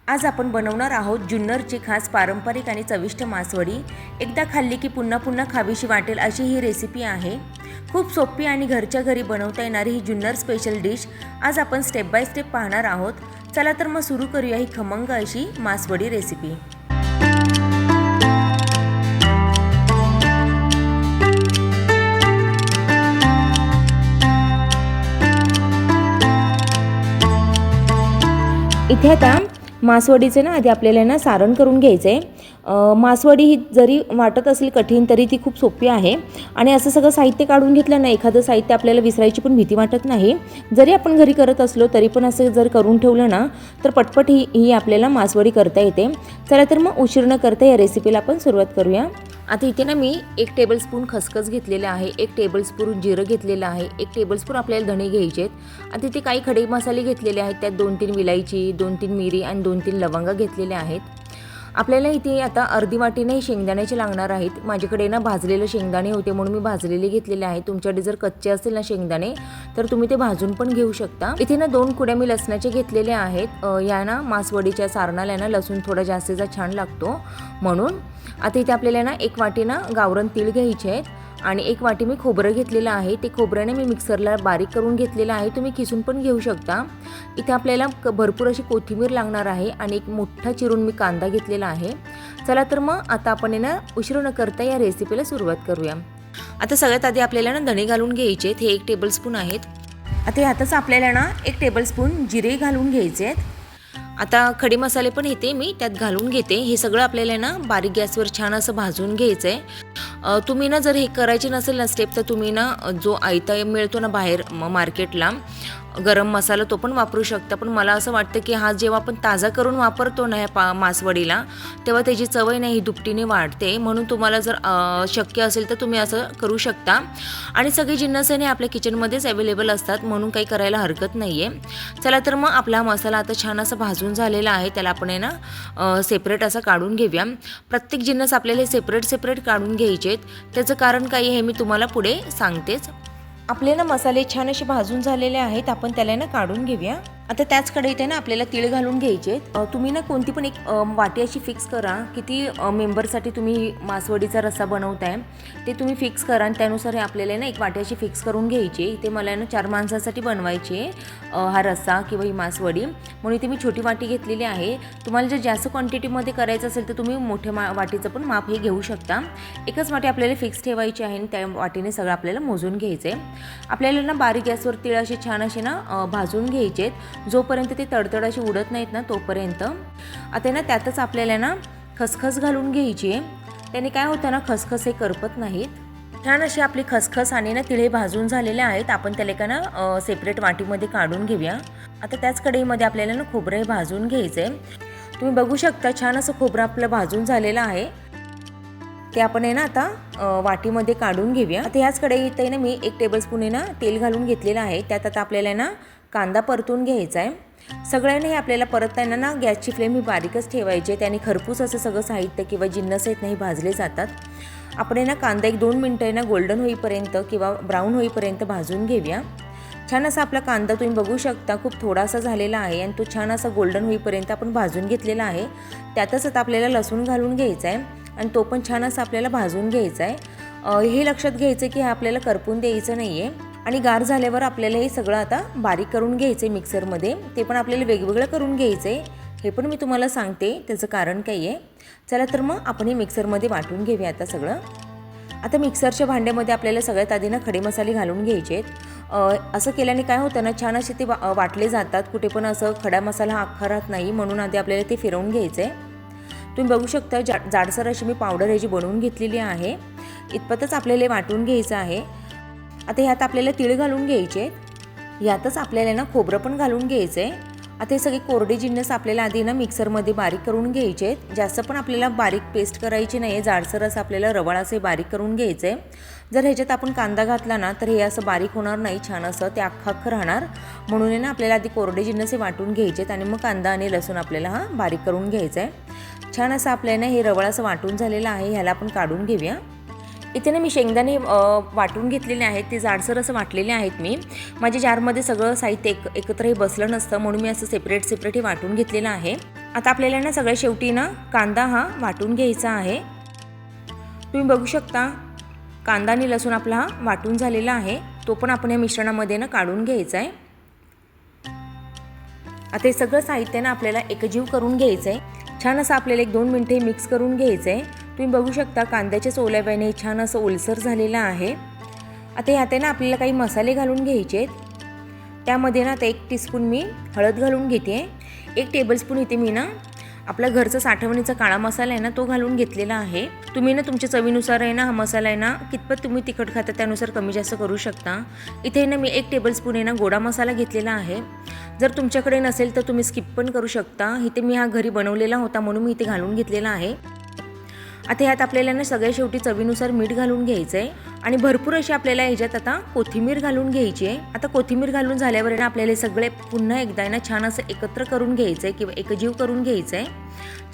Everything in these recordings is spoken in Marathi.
आज आपण बनवणार आहोत जुन्नरची खास पारंपरिक आणि चविष्ट मासवडी। एकदा खाल्ली की पुन्हा पुन्हा खावीशी वाटेल अशी ही रेसिपी आहे। खूप सोपी आणि घरच्या घरी बनवता येणारी ही जुन्नर स्पेशल डिश आज आपण स्टेप बाय स्टेप पाहणार आहोत। चला तर मग सुरू करूया ही खमंग अशी मासवडी रेसिपी। इथे आता मासवडीचे आधी आपल्याला सारण करून घ्यायचं आहे। मासवडी ही जरी वाटत असेल कठीण तरी ती खूप सोपी आहे आणि असं सगळं साहित्य काढून घेतलं ना एखादं साहित्य आपल्याला विसरायची पण भीती वाटत नाही। जरी आपण घरी करत असलो तरी पण असं जर करून ठेवलं ना तर पटपट ही आपल्याला मासवडी करता येते। चला तर मग उशीर न करता या रेसिपीला आपण सुरुवात करूया। आता इथे मी 1 टेबलस्पून खसखस घेतलेला आहे, 1 टेबलस्पून जिरं घेतलेलं आहे, 1 टेबलस्पून आपल्याला धणे घ्यायचे आहेत। आता इथे काही खडे मसाले घेतलेले आहेत, त्यात 2-3 विलायची, 2-3 मिरी आणि 2-3 लवंगा घेतलेल्या आहेत। आपल्याला इथे आता अर्धी वाटीने शेंगदाण्याचे लागणार आहेत। माझ्याकडे भाजलेले शेंगदाणे होते म्हणून मी भाजलेले घेतलेले आहेत। तुमच्याकडे जर कच्चे असतील ना शेंगदाणे तर तुम्ही ते भाजून पण घेऊ शकता। इथे 2 कुड्या मी लसणाचे घेतलेले आहेत। या मासवडीच्या सारणाला लसूण थोडा जास्तीचा छान लागतो म्हणून। आता इथे आपल्याला 1 वाटी गावरान तीळ घ्यायचे आहेत आणि 1 वाटी मी खोबरं घेतलेलं आहे। ते खोबऱ्याने मी मिक्सरला बारीक करून घेतलेलं आहे, तुम्ही किसून पण घेऊ शकता। इथे आपल्याला भरपूर अशी कोथिंबीर लागणार आहे आणि एक मोठा चिरून मी कांदा घेतलेला आहे। चला तर मग आता आपण उशीर न करता या रेसिपीला सुरुवात करूया। आता सगळ्यात आधी आपल्याला धणे घालून घ्यायचे आहेत, हे 1 टेबलस्पून आहेत। आता यातच आपल्याला 1 टेबलस्पून जिरे घालून घ्यायचे आहेत। आता खडे मसाले पण इथे मी त्यात घालून घेते। हे सगळं आपल्याला बारीक गॅसवर छान असं भाजून घ्यायचं आहे। तुम्ही जर हे करायची नसेल स्टेप तर तुम्ही जो आयता मिळतो बाहेर मार्केटला गरम मसाला तो पण वापरू शकता। पण मला असं वाटतं की हा जेव्हा आपण ताजा करून वापरतो ना ह्या मासवडीला तेव्हा त्याची चवही नाही दुपटीने वाढते, म्हणून तुम्हाला जर शक्य असेल तर तुम्ही असं करू शकता। आणि सगळे जिन्नस आपल्या किचनमध्येच अवेलेबल असतात म्हणून काही करायला हरकत नाही आहे। चला तर मग आपला मसाला आता छान असा भाजून झालेला आहे, त्याला आपण सेपरेट असा काढून घेऊया। प्रत्येक जिन्नस आपल्याला सेपरेट काढून घ्यायचे आहेत, त्याचं कारण काय आहे मी तुम्हाला पुढे सांगतेच। आपले मसाले छान असे भाजून झालेले आहेत, आपण त्याला काढून घेऊया। आता त्याच कढईत आपल्याला तीळ घालून घ्यायचे। तुम्ही कोणती पण एक वाटी अशी फिक्स करा, किती मेंबरसाठी तुम्ही मासवडीचा रस्सा बनवताय ते तुम्ही फिक्स करा आणि त्यानुसार आपल्याला 1 वाटी अशी फिक्स करून घ्यायची। इथे मला 4 माणसासाठी बनवायची हा रस्सा किंवा ही मासवडी, म्हणून इथे मी छोटी वाटी घेतलेली आहे। तुम्हाला जर जास्त क्वांटिटीमध्ये करायचं असेल तर तुम्ही मोठ्या वाटीचं पण माप हे घेऊ शकता। एकच वाटी आपल्याला फिक्स ठेवायची आहे आणि त्या वाटीने सगळं आपल्याला मोजून घ्यायचं आहे। आपल्याला बारीक गॅसवर तीळ असे छान असे भाजून घ्यायचे जोपर्यंत ते तडतड अशी उडत नाहीत ना तोपर्यंत। आता त्यातच आपल्याला खसखस घालून घ्यायची आहे, त्याने काय होतं खसखस हे करपत नाहीत। छान अशी आपली खसखस आणि तिळे भाजून झालेले आहेत, आपण त्याला सेपरेट वाटीमध्ये काढून घेऊया। आता त्याच कढईमध्ये आपल्याला खोबरं हे भाजून घ्यायचं आहे। तुम्ही बघू शकता छान असं खोबरं आपलं भाजून झालेलं आहे, ते आपण आता वाटीमध्ये काढून घेऊया। आता ह्याच कढईत मी 1 टेबलस्पून तेल घालून घेतलेलं आहे, त्यात आता आपल्याला कांदा परतून घ्यायचा आहे। सगळ्यांनी आपल्याला परतताना गॅसची फ्लेम ही बारीकच ठेवायची, त्याने खरपूस असं सगळं साहित्य किंवा जिन्नस आहेत नाही भाजले जातात। आपण कांदा 1-2 मिनिटं गोल्डन होईपर्यंत किंवा ब्राऊन होईपर्यंत भाजून घेऊया। छान असा आपला कांदा तुम्ही बघू शकता खूप थोडासा झालेला आहे आणि तो छान असा गोल्डन होईपर्यंत आपण भाजून घेतलेला आहे। त्यातच आता आपल्याला लसूण घालून घ्यायचा आहे आणि तो पण छान असा आपल्याला भाजून घ्यायचा आहे। हे लक्षात घ्यायचं की आपल्याला करपून द्यायचं नाही आहे आणि गार झाल्यावर आपल्याला हे सगळं आता बारीक करून घ्यायचं आहे मिक्सरमध्ये, ते पण आपल्याला वेगवेगळं करून घ्यायचं आहे, हे पण मी तुम्हाला सांगते त्याचं कारण काय आहे। चला तर मग आपण हे मिक्सरमध्ये वाटून घेऊया आता सगळं। आता मिक्सरच्या भांड्यामध्ये आपल्याला सगळ्यात आधी खडे मसाले घालून घ्यायचे आहेत। असं केल्याने काय होतं छान असे ते वाटले जातात, कुठे पण असं खडा मसाला हा अख्खा राहत नाही, म्हणून आधी आपल्याला ते फिरवून घ्यायचं आहे। तुम्ही बघू शकता जाडसर अशी मी पावडर ह्याची बनवून घेतलेली आहे, इतपतच आपल्याला वाटून घ्यायचं आहे। आता ह्यात आपल्याला तीळ घालून घ्यायचे, यातच आपल्याला खोबरं पण घालून घ्यायचं आहे। आता हे सगळे कोरडे जिन्नस आपल्याला आधी मिक्सरमध्ये बारीक करून घ्यायचे आहेत, जास्त पण आपल्याला बारीक पेस्ट करायची नाही आहे, जाडसर असं आपल्याला रवाळ असे बारीक करून घ्यायचं आहे। जर ह्याच्यात आपण कांदा घातला ना तर हे असं बारीक होणार नाही, छान असं ते अख्खं राहणार, म्हणून आपल्याला आधी कोरडे जिन्नस हे वाटून घ्यायचे आहेत आणि मग कांदा आणि लसूण आपल्याला हा बारीक करून घ्यायचा आहे। छान असं आपल्याला हे रवाळ असं वाटून झालेलं आहे, ह्याला आपण काढून घेऊया। इथे मी शेंगदाणे वाटून घेतलेले आहेत, ते जाडसर असं वाटलेले आहेत। मी माझ्या जारमध्ये सगळं साहित्य एकत्र हे बसलं नसतं म्हणून मी असं सेपरेट हे वाटून घेतलेलं आहे। आता आपल्याला ना सगळ्या शेवटी ना कांदा हा वाटून घ्यायचा आहे। तुम्ही बघू शकता कांदा आणि लसूण आपला हा वाटून झालेला आहे, तो पण आपण या मिश्रणामध्ये ना काढून घ्यायचा आहे। आता हे सगळं साहित्य ना आपल्याला एकजीव करून घ्यायचं आहे। छान असं आपल्याला 1-2 मिनिटे मिक्स करून घ्यायचं आहे। तुम्ही बघू शकता कांद्याच्या सोल्याव्याने छान असं ओलसर झालेलं आहे। आता ह्यात ना आपल्याला काही मसाले घालून घ्यायचे आहेत। त्यामध्ये ना आता 1 टीस्पून मी हळद घालून घेते। 1 टेबलस्पून इथे मी ना आपला घरचा साठवणीचा काळा मसाला आहे ना तो घालून घेतलेला आहे। तुम्ही ना तुमच्या चवीनुसार आहे ना हा मसाला आहे ना कितपत तुम्ही तिखट खाता त्यानुसार कमी जास्त करू शकता। इथे ना मी 1 टेबलस्पून आहे ना गोडा मसाला घेतलेला आहे। जर तुमच्याकडे नसेल तर तुम्ही स्किप पण करू शकता। इथे मी हा घरी बनवलेला होता म्हणून मी इथे घालून घेतलेला आहे। आता ह्यात आपल्याला ना सगळ्या शेवटी चवीनुसार मीठ घालून घ्यायचं आहे आणि भरपूर अशी आपल्याला ह्याच्यात आता कोथिंबीर घालून घ्यायची आहे। आता कोथिंबीर घालून झाल्यावर ना आपल्याला सगळे पुन्हा एकदा ना छान असं एकत्र करून घ्यायचं आहे किंवा एकजीव करून घ्यायचं आहे।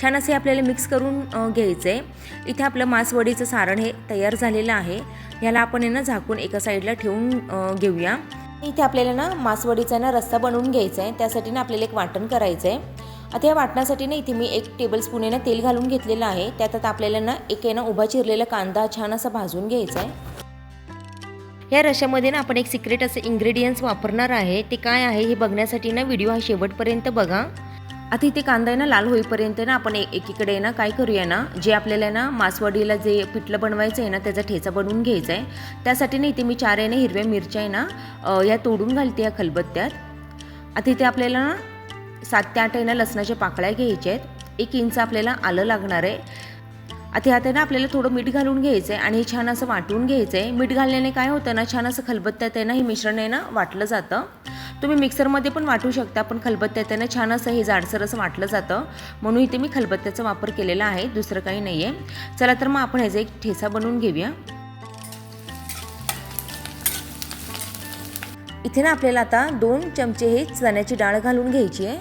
छान असे आपल्याला मिक्स करून घ्यायचं आहे। इथे आपलं मासवडीचं सारण हे तयार झालेलं आहे। ह्याला आपण ना झाकून एका साईडला ठेवून घेऊया। इथे आपल्याला ना मासवडीचा ना रस्सा बनवून घ्यायचा आहे, त्यासाठी ना आपल्याला एक वाटण करायचं आहे। आता या वाटणासाठी ना इथे मी 1 टेबलस्पून आहे ना तेल घालून घेतलेलं आहे। त्यात आता आपल्याला ना एक आहे ना उभा चिरलेला कांदा छान असा भाजून घ्यायचा आहे। या रश्श्यामध्ये ना आपण एक सिक्रेट असे इन्ग्रेडियंट्स वापरणार आहे, ते काय आहे हे बघण्यासाठी ना व्हिडिओ हा शेवटपर्यंत बघा। आता इथे कांदा आहे ना लाल होईपर्यंत ना आपण एकीकडे ना काय करूया ना, जे आपल्याला ना मासवडीला जे पिठलं बनवायचं आहे ना त्याचा ठेचा बनवून घ्यायचा आहे। त्यासाठी ना इथे मी 4 आहे ना हिरव्या मिरच्या आहे ना या तोडून घालते या खलबत्त्यात। आता इथे आपल्याला ना 7 ते 8 आहे ना लसणाच्या पाकळ्या घ्यायच्या आहेत। 1 इंच आपल्याला आलं लागणार आहे। आता ह्यात ना आपल्याला थोडं मीठ घालून घ्यायचं आहे आणि हे छान असं वाटून घ्यायचं आहे। मीठ घालण्याने काय होतं ना छान असं खलबत्त्यात आहे ना हे मिश्रण आहे ना वाटलं जातं। तुम्ही मिक्सरमध्ये पण वाटू शकता, पण खलबत्त्यात आहे ना छान असं हे जाडसर असं वाटलं जातं, म्हणून इथे मी खलबत्त्याचा वापर केलेला आहे, दुसरं काही नाही आहे। चला तर मग आपण ह्याचा एक ठेचा बनवून घेऊया। इथे ना आपल्याला आता 2 चमचे हे चण्याची डाळ घालून घ्यायची आहे।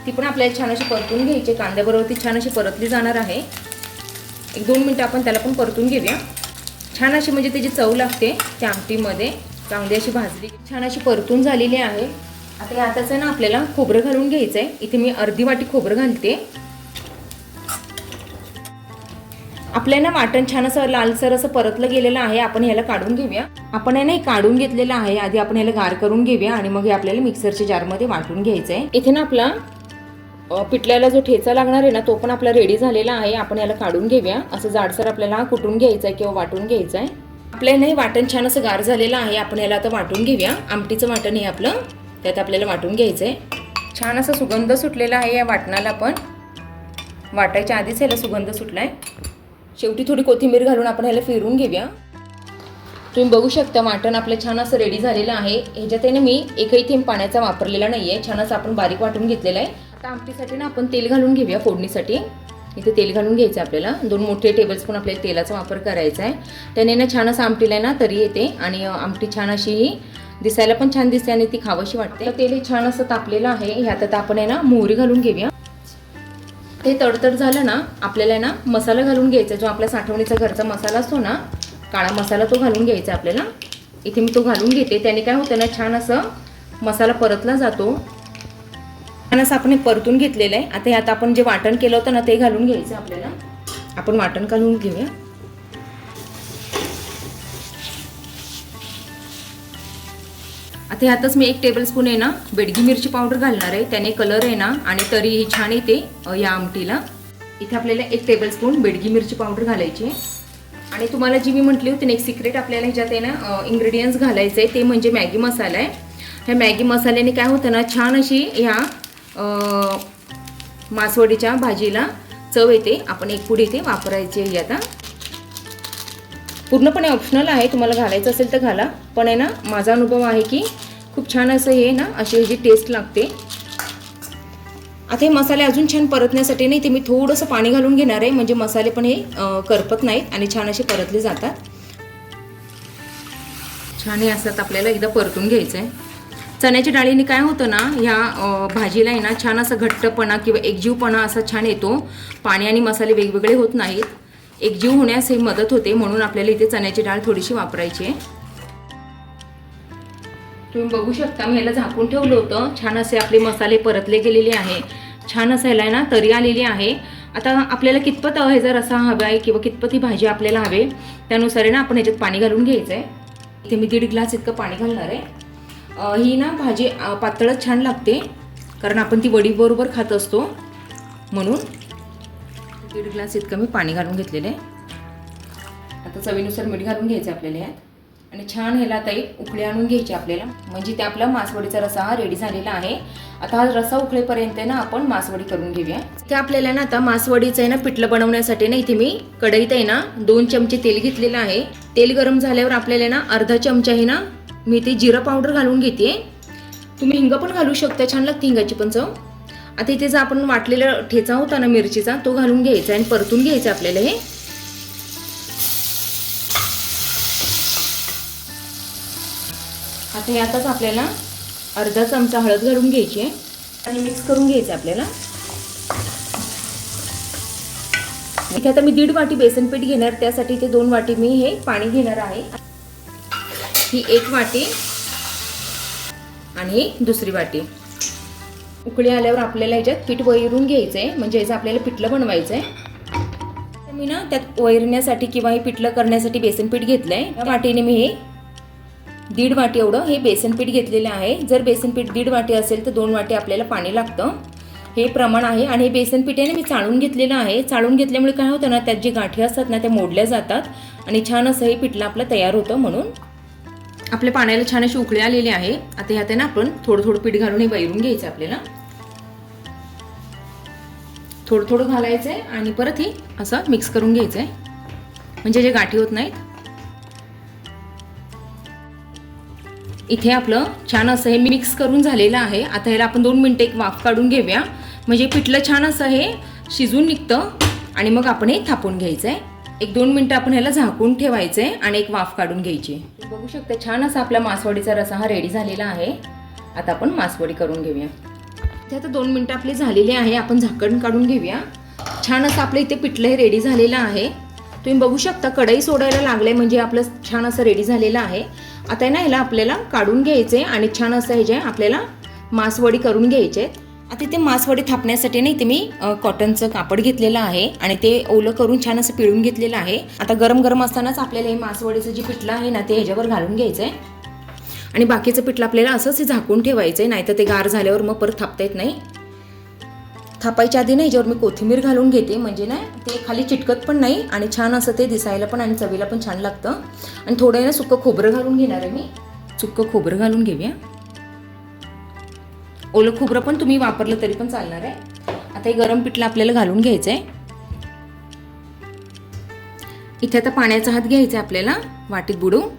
ती पण आपल्याला छान अशी परतून घ्यायची, कांद्याबरोबर ती छान अशी परतली जाणार आहे। 1-2 मिनिटं आपण त्याला पण परतून घेऊया। छान अशी म्हणजे त्याची चव लागते त्या आमटीमध्ये। कांदे अशी भाजली छान अशी परतून झालेली आहे। आता यातच आहे ना आपल्याला खोबरं घालून घ्यायचं आहे। इथे मी अर्धी वाटी खोबरं घालते। आपल्याला वाटण छान असं लालसर असं परतलं गेलेलं आहे, आपण ह्याला काढून घेऊया। आपण आहे ना काढून घेतलेलं आहे, आधी आपण ह्याला गार करून घेऊया आणि मग हे आपल्याला मिक्सरच्या जारमध्ये वाटून घ्यायचं आहे। इथे ना आपला पिठल्याला जो ठेचा लागणार आहे ना तो पण आपला रेडी झालेला आहे, आपण याला काढून घेऊया। असं जाडसर आपल्याला कुटून घ्यायचं आहे किंवा वाटून घ्यायचं आहे। आपल्याला हे वाटण छान असं गार झालेलं आहे, आपण याला आता वाटून घेऊया। आमटीचं वाटण हे आपलं त्यात आपल्याला वाटून घ्यायचं आहे। छान असा सुगंध सुटलेला आहे या वाटणाला, पण वाटायच्या आधीच ह्याला सुगंध सुटलाय। शेवटी थोडी कोथिंबीर घालून आपण ह्याला फिरून घेऊया। तुम्ही बघू शकता वाटण आपलं छान असं रेडी झालेलं आहे। ह्याच्यात ना मी एकही थेंब पाण्याचा वापरलेला नाही आहे, छान असं आपण बारीक वाटून घेतलेलं आहे। आता आमटीसाठी ना आपण तेल घालून घेऊया फोडणीसाठी। इथे तेल घालून घ्यायचं आपल्याला, 2 मोठे टेबलस्पून आपल्याला तेलाचा वापर करायचा आहे। त्याने ना छान असं आमटीला ना तरी येते आणि आमटी छान अशी दिसायला पण छान दिसते आणि ती खावीशी वाटते। तेल छान असं तापलेलं आहे, ह्यात आता आपण आहे ना मोहरी घालून घेऊया। ते तडतड झालं ना आपल्याला ना मसाला घालून घ्यायचा, जो आपल्या साठवणीचा घरचा मसाला असतो ना काळा मसाला, तो घालून घ्यायचा आपल्याला। इथे मी तो घालून घेते, त्याने काय होतं ना छान असं मसाला परतला जातो। छान असं आपण परतून घेतलेलं आहे। आता ह्यात आपण जे वाटण केलं होतं ना ते घालून घ्यायचं आपल्याला। आपण वाटण घालून घेऊया। आता ह्यातच मी 1 टेबलस्पून आहे ना बेडगी मिरची पावडर घालणार आहे, त्याने कलर आहे ना आणि तरी ही छान येते या आमटीला। इथे आपल्याला 1 टेबलस्पून बेडगी मिरची पावडर घालायची आहे। आणि तुम्हाला जी मी म्हटली होती ना एक सिक्रेट आपल्याला ह्याच्यात आहे ना इन्ग्रेडियंट्स घालायचे आहे, ते म्हणजे मॅगी मसाला आहे। ह्या मॅगी मसाल्याने काय होतं ना छान अशी ह्या मासवडीच्या भाजीला चव येते। आपण 1 पुडी इथे वापरायची आहे। आता पूर्णपणे ऑप्शनल आहे, तुम्हाला घालायचं असेल तर घाला, पण आहे ना माझा अनुभव आहे की खूप छान असं हे ना अशी ह्याची टेस्ट लागते। आता हे मसाले अजून छान परतण्यासाठी नाही ते मी थोडंसं पाणी घालून घेणार आहे, म्हणजे मसाले पण हे करपत नाहीत आणि छान असे परतले जातात। छान हे असं आपल्याला एकदा परतून घ्यायचं आहे। चण्याच्या डाळीने काय होतं ना ह्या भाजीला आहे ना छान असा घट्टपणा किंवा एकजीवपणा असा छान येतो। पाणी आणि मसाले वेगवेगळे होत नाहीत, एकजीव होण्यास हे मदत होते, म्हणून आपल्याला इथे चण्याची डाळ थोडीशी वापरायची आहे। तुम्ही बघू शकता मी याला झाकून ठेवलं होतं, छान असे आपले मसाले परतले गेलेले आहे। छान असायला ना तरी आलेली आहे. आता आपल्याला कितपत हे जर रस्सा हवा आहे किंवा कितपत ही भाजी आपल्याला हवे त्यानुसार आहे ना आपण ह्याच्यात पाणी घालून घ्यायचं आहे. इथे मी 1.5 ग्लास इतकं पाणी घालणार आहे. ही ना भाजी पातळच छान लागते कारण आपण ती वडीबरोबर खात असतो म्हणून 1.5 ग्लास इतकं मी पाणी घालून घेतलेलं आहे. आता चवीनुसार मीठ घालून घ्यायचं आपल्याला यात आणि छान ह्याला आता एक उकळी आणून घ्यायची आपल्याला. म्हणजे ते आपला मासवडीचा रस्सा हा रेडी झालेला आहे. आता हा रस्सा उकळेपर्यंत ना आपण मासवडी करून घेऊया. ते आपल्याला ना आता मासवडीचं आहे ना पिठलं बनवण्यासाठी ना इथे मी कढईत आहे ना 2 चमचे तेल घेतलेलं आहे. तेल गरम झाल्यावर आपल्याला ना अर्धा चमचा आहे ना मी ते जिरा पावडर घालून घेते. तुम्ही हिंग पण घालू शकता, छान लागते हिंगाची पण चव. आता इथे जो आपण वाटलेला ठेचा होता ना मिरचीचा तो घालून घ्यायचा आणि परतून घ्यायचं आपल्याला हे. आता यातच आपल्याला अर्धा चमचा हळद घालून घ्यायची आहे आणि मिक्स करून घ्यायचं आपल्याला. इथे आता मी 1.5 वाटी बेसन पीठ घेणार, त्यासाठी ते 2 वाटी मी हे पाणी घेणार आहे. ही 1 वाटी आणि दुसरी वाटी. उकळी आल्यावर आपल्याला ह्याच्यात पीठ वैरून घ्यायचं आहे, म्हणजे याचं आपल्याला पिठलं बनवायचं आहे. मी ना त्यात वैरण्यासाठी किंवा हे पिठलं करण्यासाठी बेसन पीठ घेतलं आहे. या वाटीने मी हे 1.5 वाटी एवढं हे बेसन पीठ घेतलेलं आहे. जर बेसन पीठ 1.5 वाटी असेल तर 2 वाटी आपल्याला पाणी लागतं, हे प्रमाण आहे. आणि हे बेसन पीठ आहे ना मी चाळून घेतलेलं आहे. चाळून घेतल्यामुळे काय होतं ना त्यात जे गाठी असतात ना त्या मोडल्या जातात आणि छान असं हे पिठलं आपलं तयार होतं. म्हणून आपल्या पाण्याला छान अशी उकळी आलेली आहे. आता ह्यात ना आपण थोडं थोडं पीठ घालून हे वैरून घ्यायचं आपल्याला. थोडं थोडं घालायचं आहे आणि परत हे असं मिक्स करून घ्यायचं आहे म्हणजे जे गाठी होत नाहीत. इथे आपलं छान असं हे मिक्स करून झालेलं आहे. आता ह्याला आपण 2 मिनिटं एक वाफ काढून घेऊया, म्हणजे पिठलं छान असं हे शिजून निघतं आणि मग आपण हे थापून घ्यायचं आहे. 1-2 मिनिटं आपण ह्याला झाकून ठेवायचं आहे आणि एक वाफ काढून घ्यायची. बघू शकता छान असा आपला मासवडीचा रस्सा हा रेडी झालेला आहे. आता आपण मासवडी करून घेऊया. इथे आता 2 मिनिटं आपली झालेली आहे. आपण झाकण काढून घेऊया. छान असं आपलं इथे पिठलं हे रेडी झालेलं आहे. तुम्ही बघू शकता कढई सोडायला लागले म्हणजे आपलं छान असं रेडी झालेलं आहे. आता ना ह्याला आपल्याला काढून घ्यायचे आणि छान असं हे जे आपल्याला मासवडी करून घ्यायचे. आता इथे मासवडी थापण्यासाठी ना इथे मी कॉटनचं कापड घेतलेलं आहे आणि ते ओलं करून छान असं पिळून घेतलेलं आहे. आता गरम गरम असतानाच आपल्याला हे मासवडीचं जे पिठलं आहे ना ते ह्याच्यावर घालून घ्यायचं आहे आणि बाकीचं पिठलं आपल्याला असंच हे झाकून ठेवायचं आहे, नाहीतर ते गार झाल्यावर मग परत थापता येत नाही. थापायच्या आधी ना ह्याच्यावर मी कोथिंबीर घालून घेते, म्हणजे ना ते खाली चिटकत पण नाही आणि छान असं ते दिसायला पण आणि चवीला पण छान लागतं. आणि थोडं ना सुक्कं खोबरं घालून घेणार आहे मी. सुक्कं खोबरं घालून घेऊया. ओलं खोबरं पण तुम्ही वापरलं तरी पण चालणार आहे. आता हे गरम पिठलं आपल्याला घालून घ्यायचं आहे. इथे आता पाण्याचा हात घ्यायचा आहे आपल्याला वाटीत बुडवून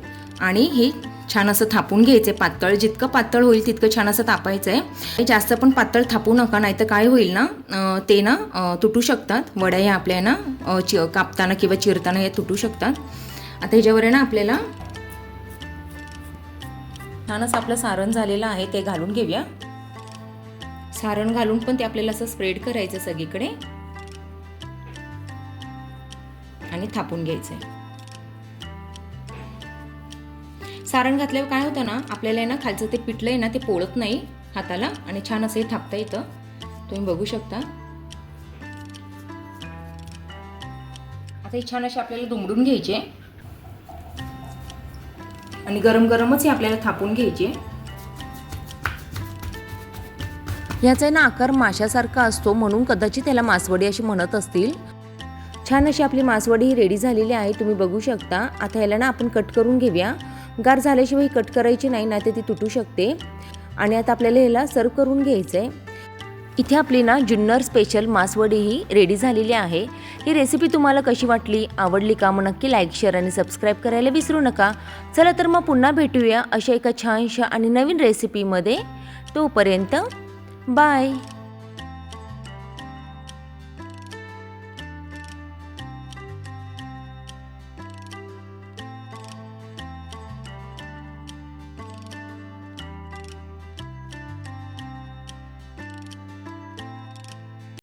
आणि हे छान असं थापून घ्यायचं आहे. पातळ जितकं पातळ होईल तितकं छान असं थापायचं आहे. जास्त पण पातळ थापू नका, नाही तर काय होईल ना ते ना तुटू शकतात. वड्या ह्या आपल्या ना कापताना किंवा चिरताना हे तुटू शकतात. आता ह्याच्यावर ना आपल्याला छान असं आपलं सारण झालेलं आहे ते घालून घेऊया. सारण घालून पण ते आपल्याला असं स्प्रेड करायचं सगळीकडे आणि थापून घ्यायचं. सारण घातल्यावर काय होतं ना आपल्याला ना खालचं ते पिठलं आहे ना ते पोळत नाही हाताला आणि छान असं हे थापता येतं. तुम्ही बघू शकता. आता हे छान असे आपल्याला दुमडून घ्यायचे आणि गरम गरमच हे आपल्याला थापून घ्यायचे. याचा ना आकार माशासारखा असतो म्हणून कदाचित त्याला मासवडी अशी म्हणत असतील. छान अशी आपली मासवडी ही रेडी झालेली आहे, तुम्ही बघू शकता. आता ह्याला ना आपण कट करून घेऊया. गार झाल्याशिवाय कट करायची नाही, नाहीतर ती तुटू शकते. आणि आता आपल्याला ह्याला सर्व करून घ्यायचं आहे. इथे आपली ना जुन्नर स्पेशल मासवडी ही रेडी झालेली आहे. ही रेसिपी तुम्हाला कशी वाटली, आवडली का? मग नक्की लाईक, शेअर आणि सबस्क्राईब करायला विसरू नका. चला तर मग पुन्हा भेटूया अशा एका छानशा आणि नवीन रेसिपीमध्ये. तोपर्यंत बाय.